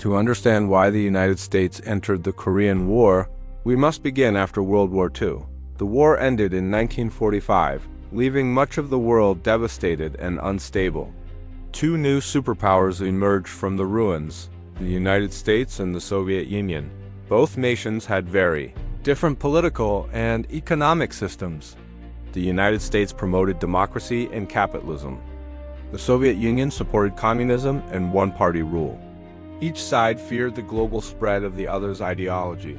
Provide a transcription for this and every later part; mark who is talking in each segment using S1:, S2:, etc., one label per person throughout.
S1: To understand why the United States entered the Korean War, we must begin after World War II. The war ended in 1945, leaving much of the world devastated and unstable. Two new superpowers emerged from the ruins, the United States and the Soviet Union. Both nations had very different political and economic systems. The United States promoted democracy and capitalism. The Soviet Union supported communism and one-party rule. Each side feared the global spread of the other's ideology.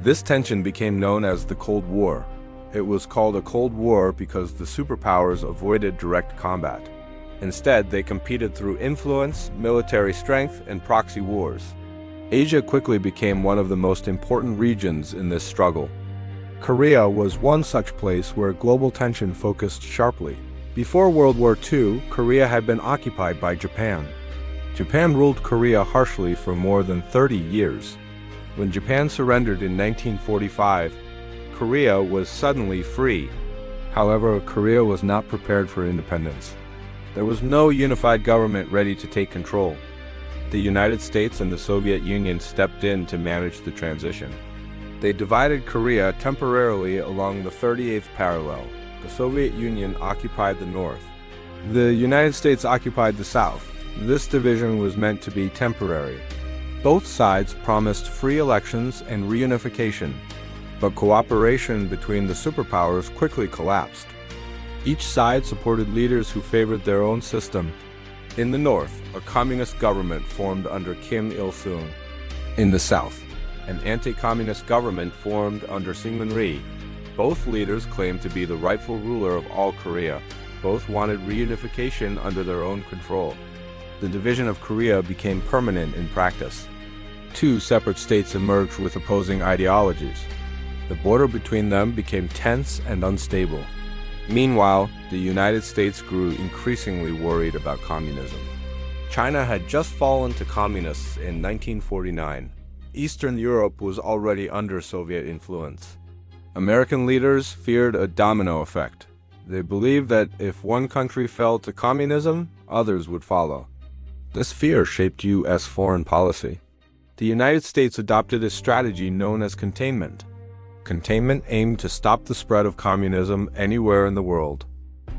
S1: This tension became known as the Cold War. It was called a Cold War because the superpowers avoided direct combat. Instead, they competed through influence, military strength, and proxy wars. Asia quickly became one of the most important regions in this struggle. Korea was one such place where global tension focused sharply. Before World War II, Korea had been occupied by Japan. Japan ruled Korea harshly for more than 30 years. When Japan surrendered in 1945, Korea was suddenly free. However, Korea was not prepared for independence. There was no unified government ready to take control. The United States and the Soviet Union stepped in to manage the transition. They divided Korea temporarily along the 38th parallel. The Soviet Union occupied the north. The United States occupied the south. This division was meant to be temporary. Both sides promised free elections and reunification, but cooperation between the superpowers quickly collapsed. Each side supported leaders who favored their own system. In the north, a communist government formed under Kim Il-sung. In the south, an anti-communist government formed under Syngman Rhee. Both leaders claimed to be the rightful ruler of all Korea. Both wanted reunification under their own control. The division of Korea became permanent in practice. Two separate states emerged with opposing ideologies. The border between them became tense and unstable. Meanwhile, the United States grew increasingly worried about communism. China had just fallen to communists in 1949. Eastern Europe was already under Soviet influence. American leaders feared a domino effect. They believed that if one country fell to communism, others would follow. This fear shaped U.S. foreign policy. The United States adopted a strategy known as containment. Containment aimed to stop the spread of communism anywhere in the world.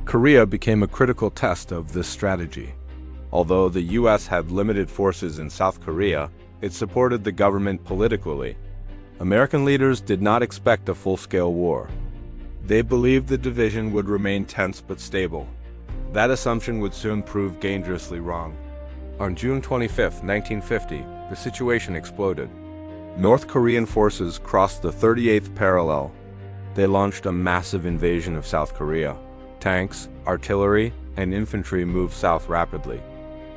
S1: Korea became a critical test of this strategy. Although the U.S. had limited forces in South Korea, it supported the government politically. American leaders did not expect a full-scale war. They believed the division would remain tense but stable. That assumption would soon prove dangerously wrong. On June 25, 1950, the situation exploded. North Korean forces crossed the 38th parallel. They launched a massive invasion of South Korea. Tanks, artillery, and infantry moved south rapidly.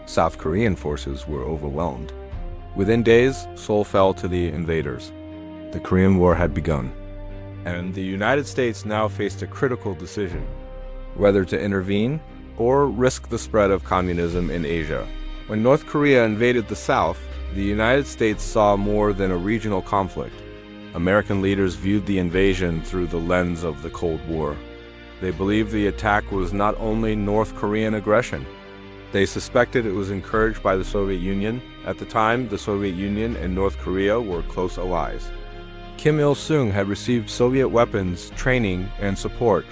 S1: South Korean forces were overwhelmed. Within days, Seoul fell to the invaders. The Korean War had begun, and the United States now faced a critical decision: whether to intervene or risk the spread of communism in Asia. When North Korea invaded the South, the United States saw more than a regional conflict. American leaders viewed the invasion through the lens of the Cold War. They believed the attack was not only North Korean aggression. They suspected it was encouraged by the Soviet Union. At the time, the Soviet Union and North Korea were close allies. Kim Il-sung had received Soviet weapons, training, and support.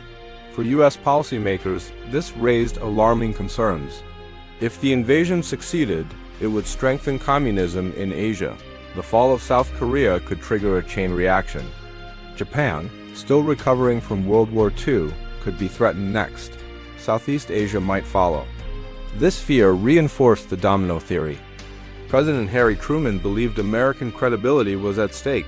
S1: For U.S. policymakers, this raised alarming concerns. If the invasion succeeded, it would strengthen communism in Asia. The fall of South Korea could trigger a chain reaction. Japan, still recovering from World War II, could be threatened next. Southeast Asia might follow. This fear reinforced the domino theory. President Harry Truman believed American credibility was at stake.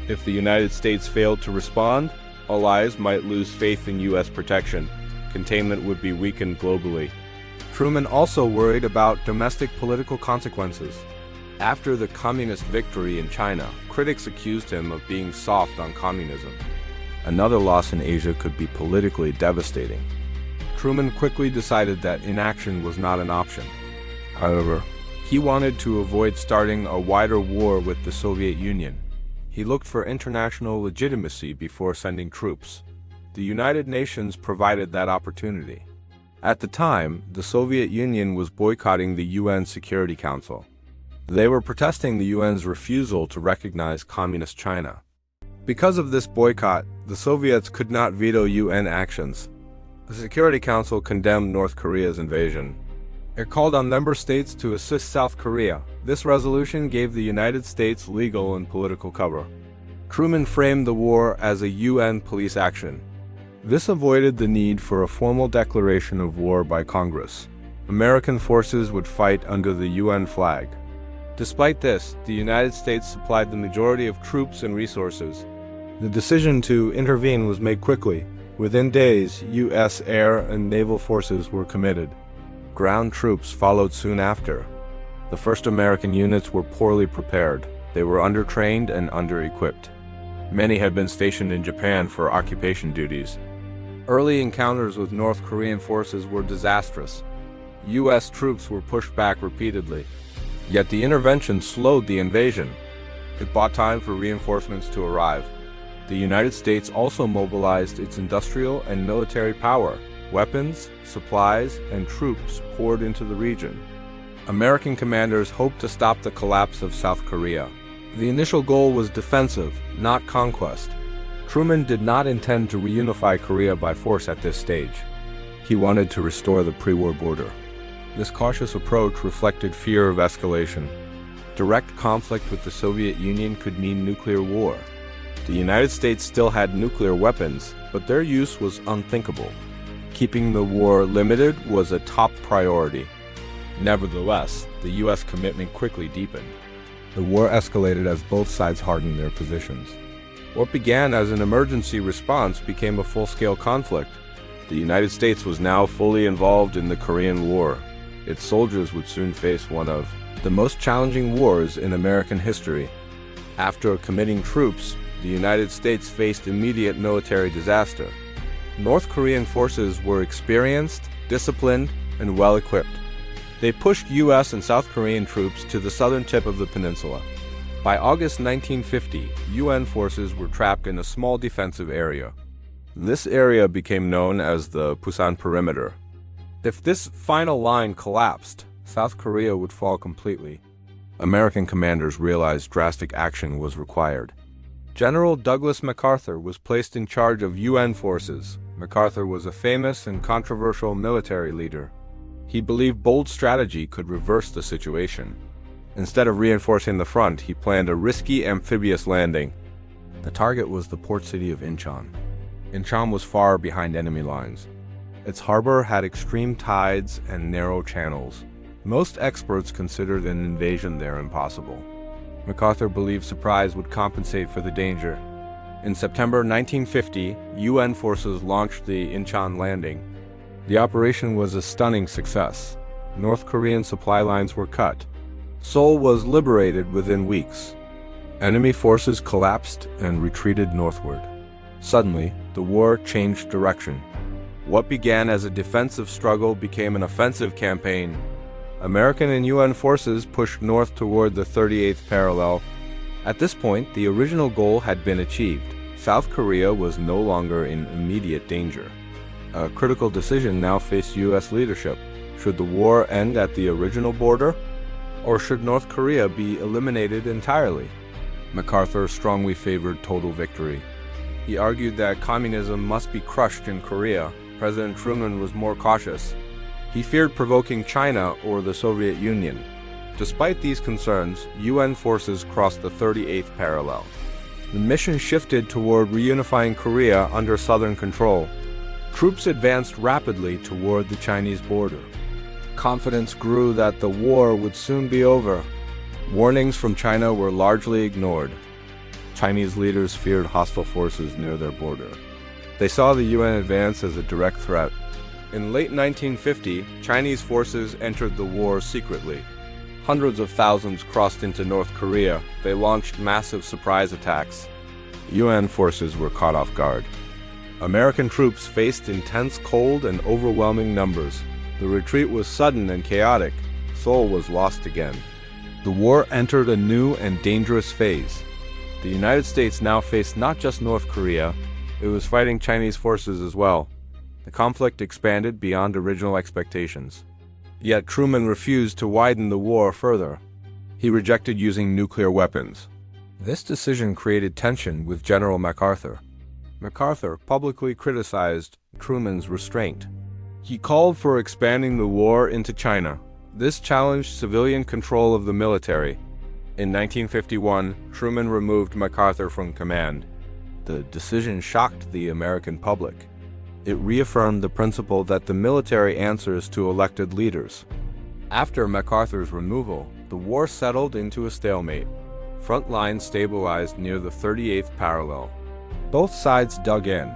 S1: If the United States failed to respond, allies might lose faith in U.S. protection. Containment would be weakened globally. Truman also worried about domestic political consequences. After the communist victory in China, critics accused him of being soft on communism. Another loss in Asia could be politically devastating. Truman quickly decided that inaction was not an option. However, he wanted to avoid starting a wider war with the Soviet Union. He looked for international legitimacy before sending troops. The United Nations provided that opportunity. At the time, the Soviet Union was boycotting the UN Security Council. They were protesting the UN's refusal to recognize Communist China. Because of this boycott, the Soviets could not veto UN actions. The Security Council condemned North Korea's invasion. It called on member states to assist South Korea. This resolution gave the United States legal and political cover. Truman framed the war as a UN police action. This avoided the need for a formal declaration of war by Congress. American forces would fight under the UN flag. Despite this, the United States supplied the majority of troops and resources. The decision to intervene was made quickly. Within days, U.S. air and naval forces were committed. Ground troops followed soon after. The first American units were poorly prepared. They were undertrained and under-equipped. Many had been stationed in Japan for occupation duties. Early encounters with North Korean forces were disastrous. U.S. troops were pushed back repeatedly. Yet the intervention slowed the invasion. It bought time for reinforcements to arrive. The United States also mobilized its industrial and military power. Weapons, supplies, and troops poured into the region. American commanders hoped to stop the collapse of South Korea. The initial goal was defensive, not conquest. Truman did not intend to reunify Korea by force at this stage. He wanted to restore the pre-war border. This cautious approach reflected fear of escalation. Direct conflict with the Soviet Union could mean nuclear war. The United States still had nuclear weapons, but their use was unthinkable. Keeping the war limited was a top priority. Nevertheless, the U.S. commitment quickly deepened. The war escalated as both sides hardened their positions. What began as an emergency response became a full-scale conflict. The United States was now fully involved in the Korean War. Its soldiers would soon face one of the most challenging wars in American history. After committing troops, the United States faced immediate military disaster. North Korean forces were experienced, disciplined, and well-equipped. They pushed U.S. and South Korean troops to the southern tip of the peninsula. By August 1950, UN forces were trapped in a small defensive area. This area became known as the Pusan Perimeter. If this final line collapsed, South Korea would fall completely. American commanders realized drastic action was required. General Douglas MacArthur was placed in charge of UN forces. MacArthur was a famous and controversial military leader. He believed bold strategy could reverse the situation. Instead of reinforcing the front, he planned a risky amphibious landing. The target was the port city of Incheon. Incheon was far behind enemy lines. Its harbor had extreme tides and narrow channels. Most experts considered an invasion there impossible. MacArthur believed surprise would compensate for the danger. In September 1950, UN forces launched the Incheon landing. The operation was a stunning success. North Korean supply lines were cut. Seoul was liberated within weeks. Enemy forces collapsed and retreated northward. Suddenly, the war changed direction. What began as a defensive struggle became an offensive campaign. American and UN forces pushed north toward the 38th parallel. At this point, the original goal had been achieved. South Korea was no longer in immediate danger. A critical decision now faced U.S. leadership. Should the war end at the original border? Or should North Korea be eliminated entirely? MacArthur strongly favored total victory. He argued that communism must be crushed in Korea. President Truman was more cautious. He feared provoking China or the Soviet Union. Despite these concerns, UN forces crossed the 38th parallel. The mission shifted toward reunifying Korea under Southern control. Troops advanced rapidly toward the Chinese border. Confidence grew that the war would soon be over. Warnings from China were largely ignored. Chinese leaders feared hostile forces near their border. They saw the UN advance as a direct threat. In late 1950, Chinese forces entered the war secretly. Hundreds of thousands crossed into North Korea. They launched massive surprise attacks. UN forces were caught off guard. American troops faced intense cold and overwhelming numbers. The retreat was sudden and chaotic. Seoul was lost again. The war entered a new and dangerous phase. The United States now faced not just North Korea, it was fighting Chinese forces as well. The conflict expanded beyond original expectations. Yet Truman refused to widen the war further. He rejected using nuclear weapons. This decision created tension with General MacArthur. MacArthur publicly criticized Truman's restraint. He called for expanding the war into China. This challenged civilian control of the military. In 1951, Truman removed MacArthur from command. The decision shocked the American public. It reaffirmed the principle that the military answers to elected leaders. After MacArthur's removal, the war settled into a stalemate. Front lines stabilized near the 38th parallel. Both sides dug in.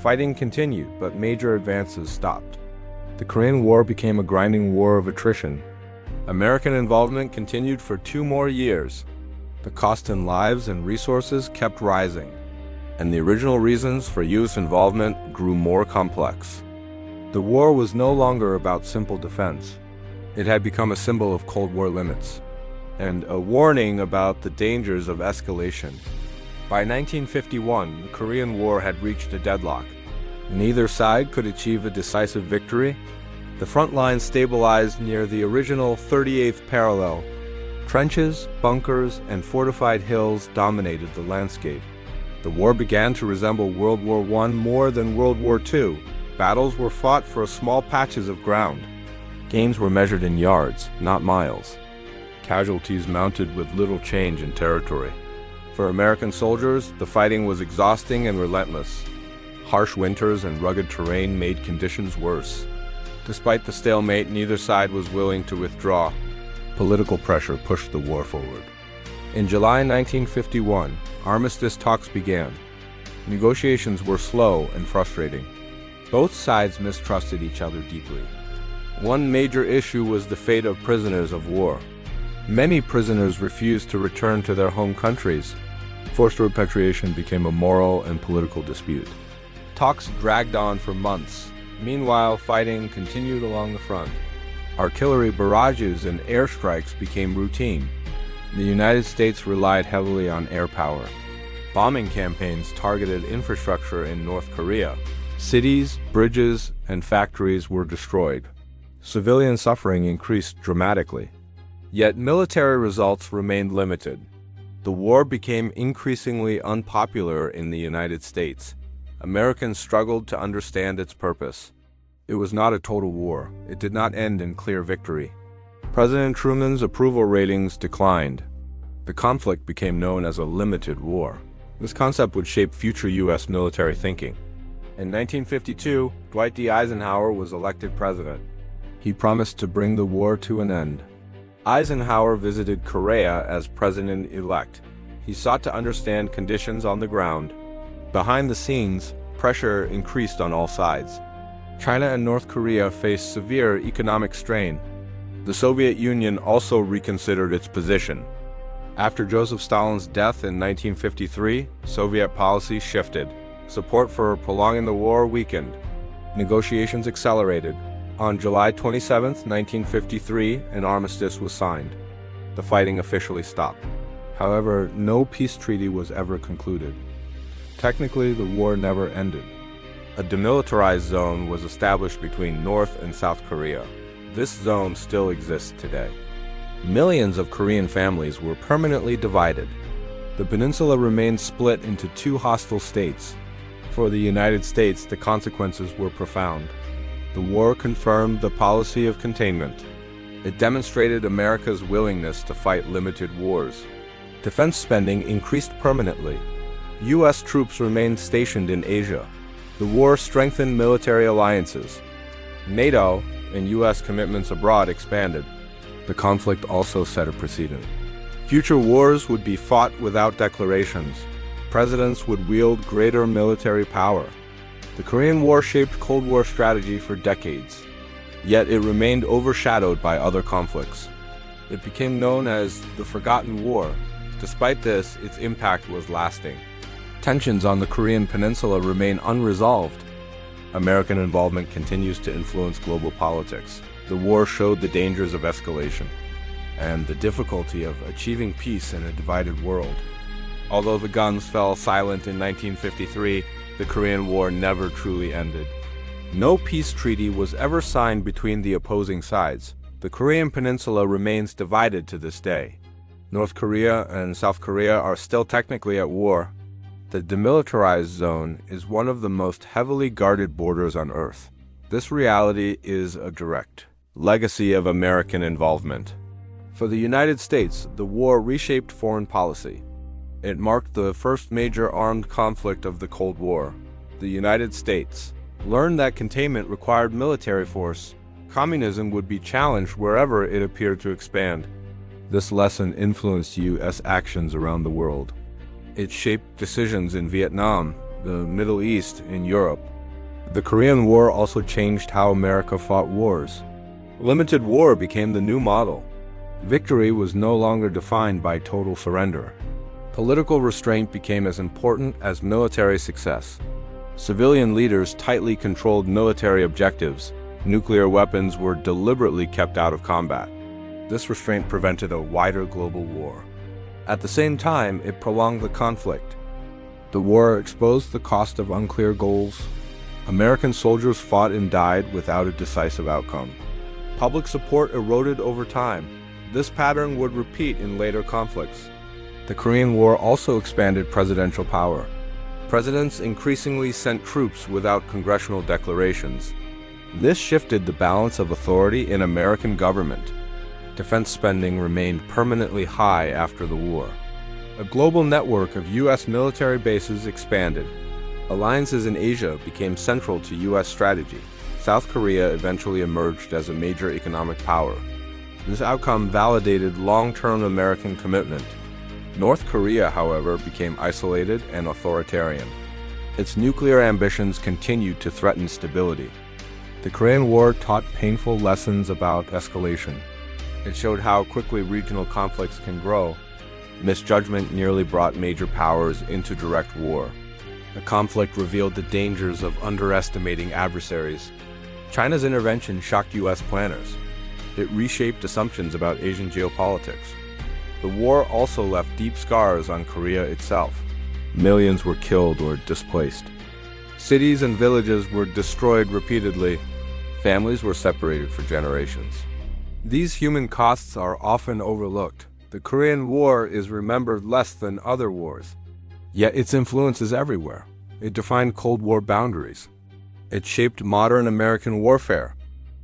S1: Fighting continued, but major advances stopped. The Korean War became a grinding war of attrition. American involvement continued for 2 more years. The cost in lives and resources kept rising, and the original reasons for U.S. involvement grew more complex. The war was no longer about simple defense. It had become a symbol of Cold War limits, and a warning about the dangers of escalation. By 1951, the Korean War had reached a deadlock. Neither side could achieve a decisive victory. The front lines stabilized near the original 38th parallel. Trenches, bunkers, and fortified hills dominated the landscape. The war began to resemble World War I more than World War II. Battles were fought for small patches of ground. Gains were measured in yards, not miles. Casualties mounted with little change in territory. For American soldiers, the fighting was exhausting and relentless. Harsh winters and rugged terrain made conditions worse. Despite the stalemate, neither side was willing to withdraw. Political pressure pushed the war forward. In July 1951, armistice talks began. Negotiations were slow and frustrating. Both sides mistrusted each other deeply. One major issue was the fate of prisoners of war. Many prisoners refused to return to their home countries. Forced repatriation became a moral and political dispute. Talks dragged on for months. Meanwhile, fighting continued along the front. Artillery barrages and airstrikes became routine. The United States relied heavily on air power. Bombing campaigns targeted infrastructure in North Korea. Cities, bridges, and factories were destroyed. Civilian suffering increased dramatically. Yet military results remained limited. The war became increasingly unpopular in the United States. Americans struggled to understand its purpose. It was not a total war. It did not end in clear victory. President Truman's approval ratings declined. The conflict became known as a limited war. This concept would shape future U.S. military thinking. In 1952, Dwight D. Eisenhower was elected president. He promised to bring the war to an end. Eisenhower visited Korea as president-elect. He sought to understand conditions on the ground. Behind the scenes, pressure increased on all sides. China and North Korea faced severe economic strain. The Soviet Union also reconsidered its position. After Joseph Stalin's death in 1953, Soviet policy shifted. Support for prolonging the war weakened. Negotiations accelerated. On July 27, 1953, an armistice was signed. The fighting officially stopped. However, no peace treaty was ever concluded. Technically, the war never ended. A demilitarized zone was established between North and South Korea. This zone still exists today. Millions of Korean families were permanently divided. The peninsula remained split into 2 hostile states. For the United States, the consequences were profound. The war confirmed the policy of containment. It demonstrated America's willingness to fight limited wars. Defense spending increased permanently. U.S. troops remained stationed in Asia. The war strengthened military alliances. NATO and U.S. commitments abroad expanded. The conflict also set a precedent. Future wars would be fought without declarations. Presidents would wield greater military power. The Korean War shaped Cold War strategy for decades. Yet it remained overshadowed by other conflicts. It became known as the Forgotten War. Despite this, its impact was lasting. Tensions on the Korean peninsula remain unresolved. American involvement continues to influence global politics. The war showed the dangers of escalation and the difficulty of achieving peace in a divided world. Although the guns fell silent in 1953, the Korean War never truly ended. No peace treaty was ever signed between the opposing sides. The Korean peninsula remains divided to this day. North Korea and South Korea are still technically at war. The demilitarized zone is one of the most heavily guarded borders on Earth. This reality is a direct legacy of American involvement. For the United States, the war reshaped foreign policy. It marked the first major armed conflict of the Cold War. The United States learned that containment required military force. Communism would be challenged wherever it appeared to expand. This lesson influenced U.S. actions around the world. It shaped decisions in Vietnam, the Middle East, and Europe. The Korean War also changed how America fought wars. Limited war became the new model. Victory was no longer defined by total surrender. Political restraint became as important as military success. Civilian leaders tightly controlled military objectives. Nuclear weapons were deliberately kept out of combat. This restraint prevented a wider global war. At the same time, it prolonged the conflict. The war exposed the cost of unclear goals. American soldiers fought and died without a decisive outcome. Public support eroded over time. This pattern would repeat in later conflicts. The Korean War also expanded presidential power. Presidents increasingly sent troops without congressional declarations. This shifted the balance of authority in American government. Defense spending remained permanently high after the war. A global network of U.S. military bases expanded. Alliances in Asia became central to U.S. strategy. South Korea eventually emerged as a major economic power. This outcome validated long-term American commitment. North Korea, however, became isolated and authoritarian. Its nuclear ambitions continued to threaten stability. The Korean War taught painful lessons about escalation. It showed how quickly regional conflicts can grow. Misjudgment nearly brought major powers into direct war. The conflict revealed the dangers of underestimating adversaries. China's intervention shocked U.S. planners. It reshaped assumptions about Asian geopolitics. The war also left deep scars on Korea itself. Millions were killed or displaced. Cities and villages were destroyed repeatedly. Families were separated for generations. These human costs are often overlooked. The Korean War is remembered less than other wars. Yet its influence is everywhere. It defined Cold War boundaries. It shaped modern American warfare.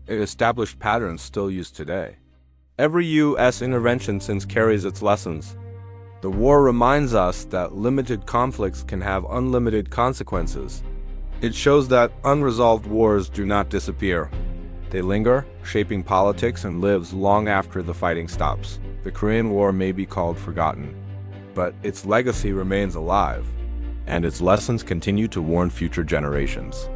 S1: It established patterns still used today. Every U.S. intervention since carries its lessons. The war reminds us that limited conflicts can have unlimited consequences. It shows that unresolved wars do not disappear. They linger, shaping politics and lives long after the fighting stops. The Korean War may be called forgotten, but its legacy remains alive, and its lessons continue to warn future generations.